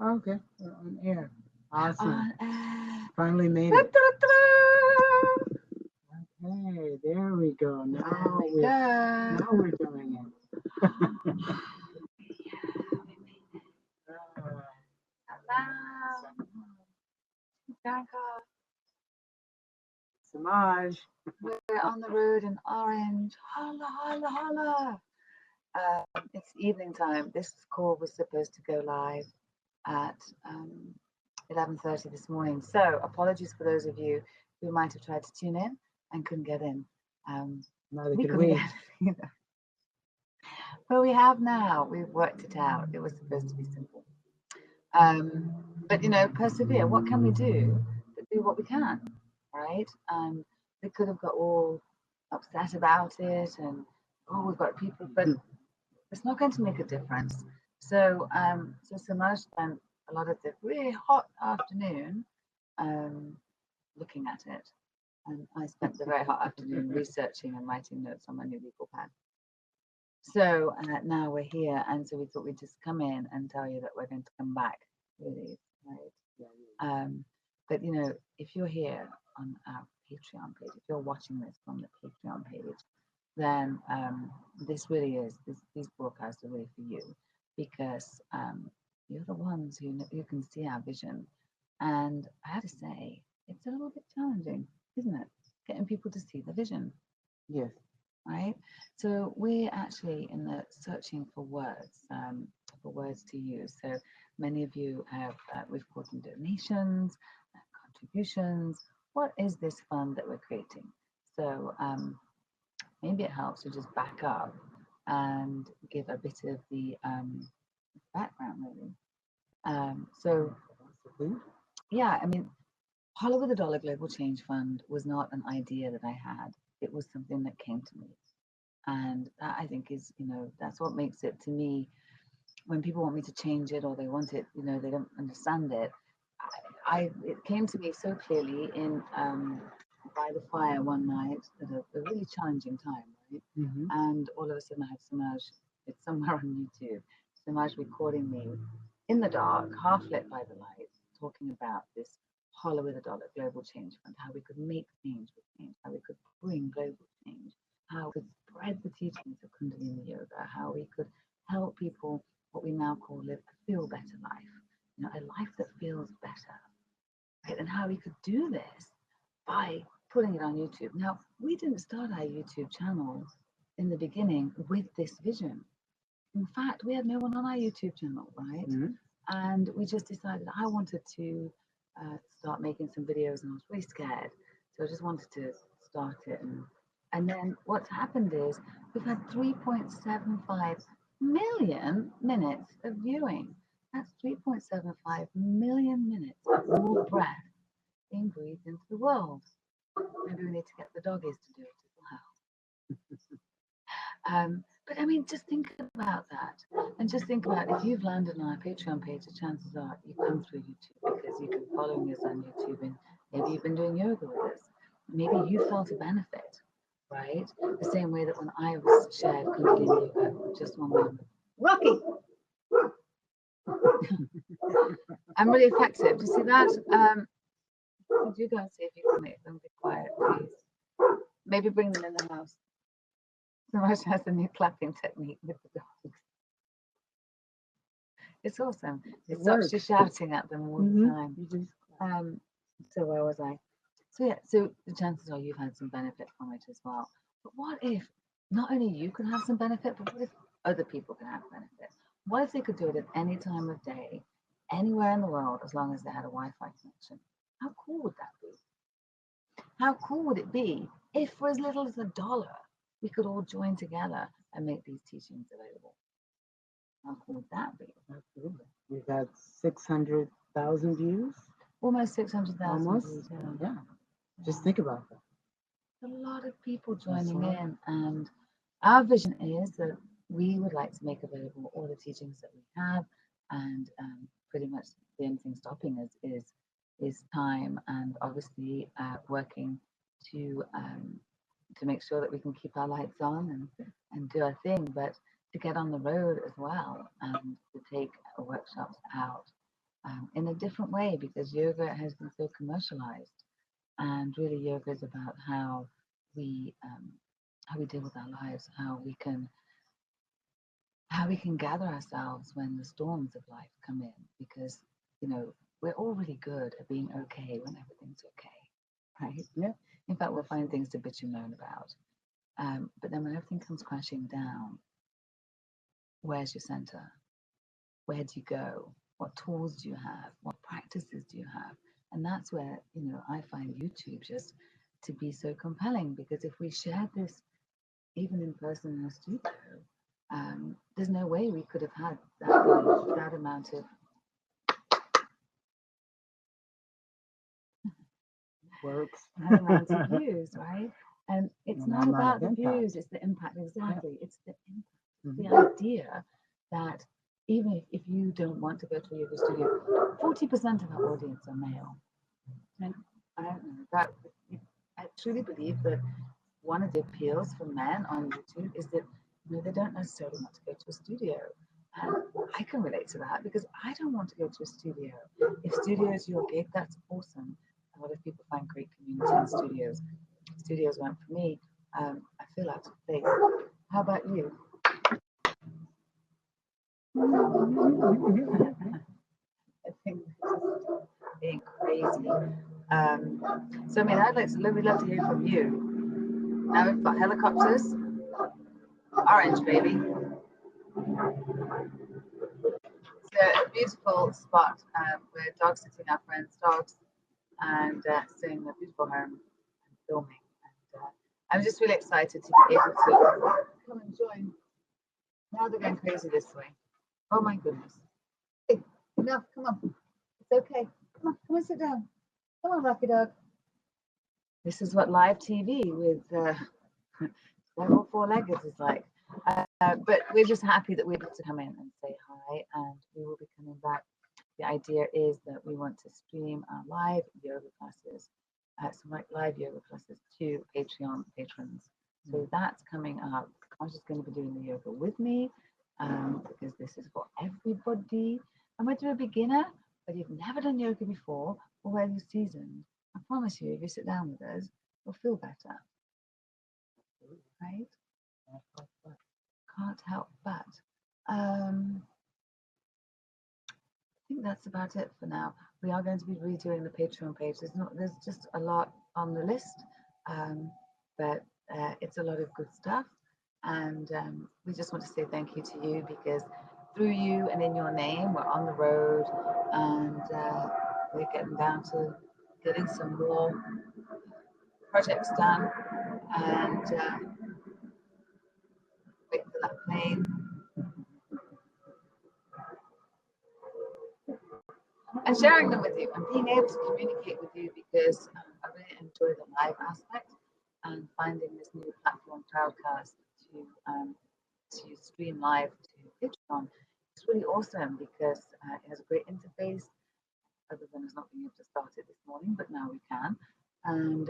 Okay, we're on air. Awesome. On air. Finally made it. Ta-ta-ta! Okay, there we go. There Now we we're go. now we're doing it. Yeah, we made it. Uh, Hello. Bianca. Samaj. We're on the road in Orange. Holla, holla, holla. It's evening time. This call was supposed to go live at 11:30 this morning. So apologies for those of you who might have tried to tune in and couldn't get in. Um, Neither we could couldn't we. get in either. But we have now. We've worked it out. It was supposed to be simple. Um, but persevere. What can we do? But do what we can, right? We could have got all upset about it and oh, we've got people, but it's not going to make a difference. So Samaj spent a lot of the really hot afternoon um, looking at it, and I spent the very hot afternoon researching and writing notes on my new legal pad. So now we're here, and so we thought we'd just come in and tell you that we're going to come back, really, right? Um, but if you're here on our Patreon page, if you're watching this from the Patreon page, then this really is these broadcasts are really for you because you're the ones who can see our vision. And I have to say, it's a little bit challenging, isn't it? Getting people to see the vision, Yes. right? So we're actually in the searching for words to use. So many of you have we've called them donations, contributions. What is this fund that we're creating? So maybe it helps to just back up and give a bit of the background, really. So Possibly. yeah, I mean, Hollow with the Dollar Global Change Fund was not an idea that I had. It was something that came to me. And that I think is, that's what makes it to me when people want me to change it or they want it, they don't understand it. It came to me so clearly in by the fire one night at a really challenging time, right? Mm-hmm. And all of a sudden I have Samaj, it's somewhere on YouTube, Samaj recording me in the dark, half lit by the light, talking about this hollow with a dollar global change fund, how we could make change with change, how we could bring global change, how we could spread the teachings of Kundalini Yoga, how we could help people what we now call live a feel better life, a life that feels better, right? And how we could do this by putting it on YouTube. Now, we didn't start our YouTube channel in the beginning with this vision. In fact, we had no one on our YouTube channel, right? Mm-hmm. And we just decided I wanted to start making some videos, and I was really scared, so I just wanted to start it. And then what's happened is we've had 3.75 million minutes of viewing. That's 3.75 million minutes of raw breath being breathed into the world. Maybe we need to get the doggies to do it as well. But I mean, just think about that. And just think about if you've landed on our Patreon page, the chances are you come through YouTube because you've been following us on YouTube and maybe you've been doing yoga with us. Maybe you felt a benefit, right? The same way that when I was shared Kundalini Yoga, just one moment. Rocky, I'm really effective. Do you see that? Could you go and see if you can make them be quiet, please? Maybe bring them in the house. Samaj has a new clapping technique with the dogs. It's awesome. It It stops you works. shouting at them all the Mm-hmm. time. You just. Um, so where was I? So yeah, so the chances are you've had some benefit from it as well. But what if not only you can have some benefit, but what if other people can have benefit? What if they could do it at any time of day, anywhere in the world, as long as they had a Wi-Fi connection? How cool would that be? How cool would it be if, for as little as $1, we could all join together and make these teachings available? How cool would that be? Absolutely. We've had 600,000 views. Almost 600,000 Almost. views. Yeah. Yeah. Just Yeah. think about that. A lot of people That's joining all. in, and our vision is that we would like to make available all the teachings that we have, and pretty much the only thing stopping us is time, and obviously working to um, to make sure that we can keep our lights on and do our thing, but to get on the road as well and to take workshops out. in a different way, because yoga has been so commercialized, and really yoga is about how we deal with our lives, how we can gather ourselves when the storms of life come in, because we're all really good at being okay when everything's okay, right? Yeah. In fact, we'll find things to bitch and moan about, but then when everything comes crashing down, where's your center? Where do you go? What tools do you have? What practices do you have? And that's where I find YouTube just to be so compelling, because if we shared this even in person in a studio, there's no way we could have had that amount of works. that amount of views, right? And it's And not about the impact. views, it's the impact. Exactly. Yeah. It's the impact. Mm-hmm. The idea that even if you don't want to go to a yoga studio, 40% of our audience are male. And I don't know that I truly believe that one of the appeals for men on YouTube is that they don't necessarily want to go to a studio. And I can relate to that, because I don't want to go to a studio. If studio is your gig, that's awesome. A lot of people find great community in studios. Studios weren't for me. I feel out of place. How about you? I think just being crazy. So I mean, we'd love to hear from you. Now we've got helicopters, orange baby. It's a beautiful spot where dogs sitting, our friends' dogs, and seeing a beautiful home and filming. And I'm just really excited to be able to come and join. Now they're going crazy this way. Oh my goodness. Hey, enough, come on. It's okay. Come on, sit down. Come on, Rocky Dog. This is what live TV with all four-legged is like. But we're just happy that we're able to come in and say hi, and we will be coming back. The idea is that we want to stream our live yoga classes, some live yoga classes to Patreon patrons. So that's coming up. I'm just going to be doing the yoga with me, because this is for everybody. And whether you're a beginner, whether you've never done yoga before, or whether you're seasoned, I promise you, if you sit down with us, you'll feel better. Right? Can't help but. I think that's about it for now. We are going to be redoing the Patreon page. There's just a lot on the list, but it's a lot of good stuff. And we just want to say thank you to you, because through you and in your name, we're on the road, and we're getting down to getting some more projects done, and waiting for that plane. And sharing them with you and being able to communicate with you, because I really enjoy the live aspect, and finding this new platform, Crowdcast, to stream live to Patreon. It's really awesome, because it has a great interface, other than us not being able to start it this morning, but now we can. And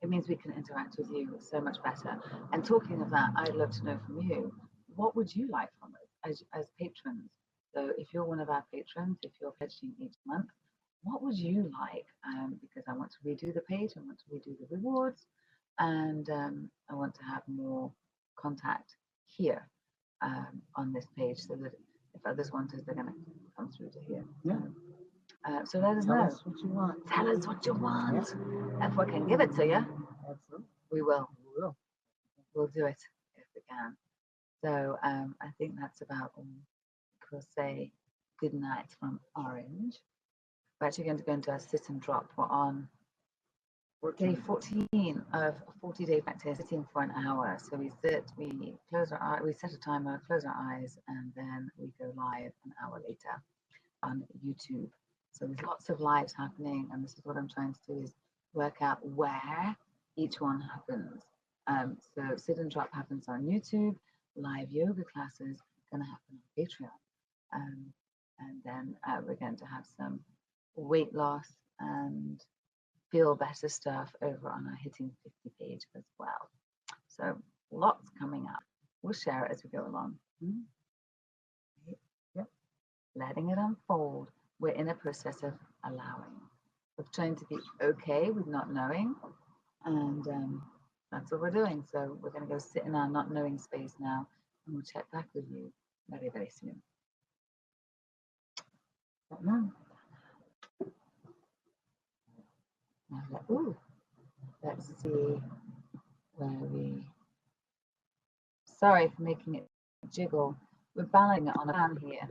it means we can interact with you so much better. And talking of that, I'd love to know from you, what would you like from us as patrons? So if you're one of our patrons, if you're pledging each month, what would you like? Because I want to redo the page, I want to redo the rewards, and I want to have more contact here on this page, so that if others want us, they're going to come through to here. Yeah. So let us know. Tell us what you want. Tell us what you want. Yeah. If we can give it to you, absolutely, we will. We will. We'll do it if we can. So I think that's about all. We'll say good night from Orange. We're actually going to go into our sit and drop. We're on day 14 of a 40-day practice, sitting for an hour. So we sit, we close our eyes, we set a timer, close our eyes, and then we go live an hour later on YouTube. So there's lots of lives happening, and this is what I'm trying to do, is work out where each one happens. So sit and drop happens on YouTube. Live yoga classes are going to happen on Patreon. And then we're going to have some weight loss and feel better stuff over on our Hitting 50 page as well. So lots coming up. We'll share it as we go along. Yep. Letting it unfold. we're in a process of allowing. We're trying to be okay with not knowing, and that's what we're doing. So we're going to go sit in our not knowing space now, and we'll check back with you very, very soon. Don't know. Ooh, let's see where we. Sorry for making it jiggle. We're balancing it on a fan here.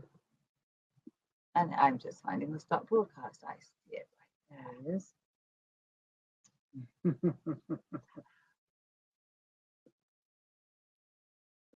And I'm just finding the stop broadcast. I see it right there. There it is.